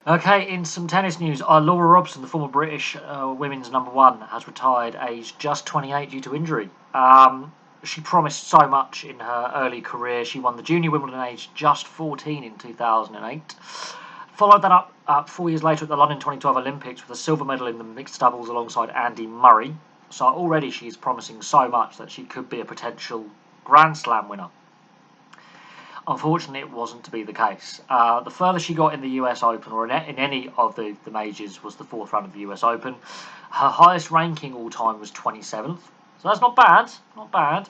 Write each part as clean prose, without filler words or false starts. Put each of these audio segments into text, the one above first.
Okay, in some tennis news, Laura Robson, the former British women's #1, has retired aged just 28 due to injury. She promised so much in her early career. She won the Junior Wimbledon aged just 14 in 2008. Followed that up 4 years later at the London 2012 Olympics with a silver medal in the mixed doubles alongside Andy Murray. So already she's promising so much that she could be a potential Grand Slam winner. Unfortunately, it wasn't to be the case. The furthest she got in the US Open, or in any of the majors, was the fourth round of the US Open. Her highest ranking all time was 27th, so that's not bad, not bad.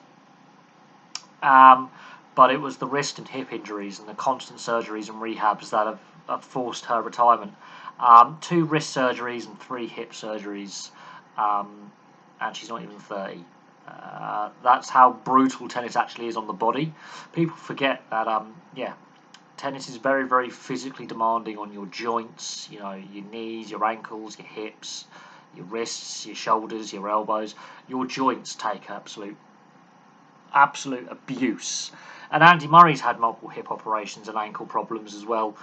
But it was the wrist and hip injuries and the constant surgeries and rehabs that have forced her retirement. 2 wrist surgeries and 3 hip surgeries, and she's not even 30. That's how brutal tennis actually is on the body. People forget that, tennis is very, very physically demanding on your joints, your knees, your ankles, your hips, your wrists, your shoulders, your elbows. Your joints take absolute abuse. And Andy Murray's had multiple hip operations and ankle problems as well.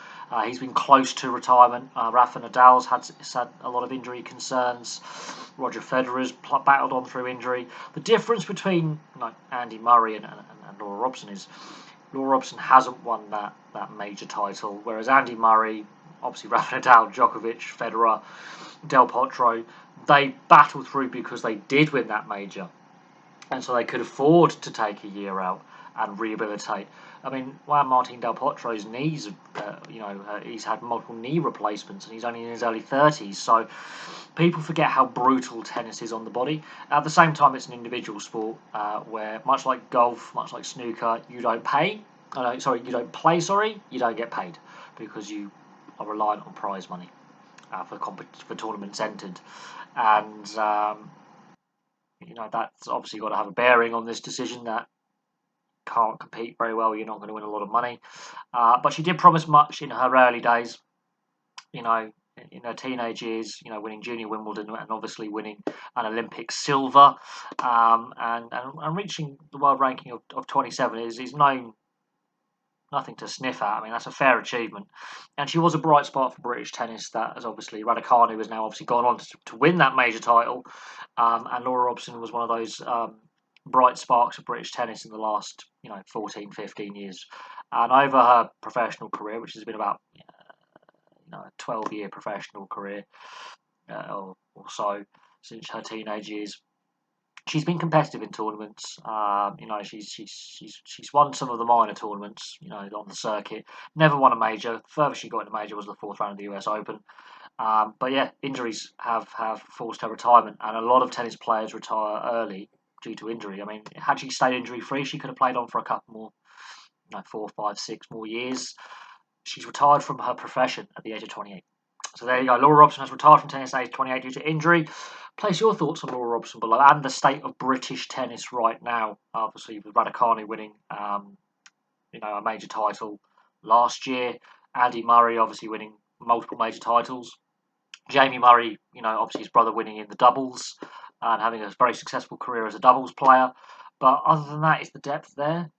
He's been close to retirement. Rafa Nadal's had a lot of injury concerns. Roger Federer's battled on through injury. The difference between Andy Murray and Laura Robson is Laura Robson hasn't won that major title, whereas Andy Murray, obviously Rafa Nadal, Djokovic, Federer, Del Potro, they battled through because they did win that major. And so they could afford to take a year out and rehabilitate. I mean, Juan Martín Del Potro's knees, he's had multiple knee replacements and he's only in his early 30s. So people forget how brutal tennis is on the body. At the same time, it's an individual sport where, much like golf, much like snooker, you don't play, you don't get paid because you are reliant on prize money for tournaments entered. And that's obviously got to have a bearing on this decision that can't compete very well, you're not going to win a lot of money. But she did promise much in her early days, in her teenage years, winning Junior Wimbledon and obviously winning an Olympic silver, and reaching the world ranking of 27 is nothing to sniff at. I mean, that's a fair achievement. And she was a bright spot for British tennis. That has obviously Raducanu has now obviously gone on to win that major title. And Laura Robson was one of those bright sparks of British tennis in the last 14, 15 years. And over her professional career, which has been about a 12-year professional career or so since her teenage years, she's been competitive in tournaments. She's won some of the minor tournaments, on the circuit. Never won a major. The furthest she got in a major was the fourth round of the US Open. But yeah, injuries have forced her retirement, and a lot of tennis players retire early due to injury. I mean, had she stayed injury free, she could have played on for a couple more, 4, 5, 6 more years. She's retired from her profession at the age of 28. So there you go. Laura Robson has retired from tennis at age 28 due to injury. Place your thoughts on Laura Robson below and the state of British tennis right now. Obviously, with Raducanu winning, a major title last year. Andy Murray obviously winning multiple major titles. Jamie Murray, obviously his brother winning in the doubles and having a very successful career as a doubles player. But other than that, is the depth there?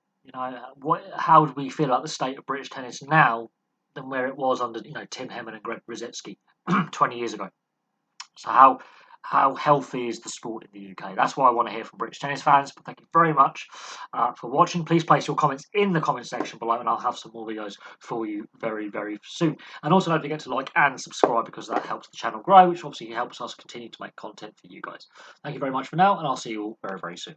How do we feel about the state of British tennis now than where it was under Tim Hemming and Greg Brzezinski 20 years ago? So how healthy is the sport in the UK? That's what I want to hear from British tennis fans. But thank you very much for watching. Please place your comments in the comment section below, and I'll have some more videos for you very, very soon. And also don't forget to like and subscribe, because that helps the channel grow, which obviously helps us continue to make content for you guys. Thank you very much for now, and I'll see you all very, very soon.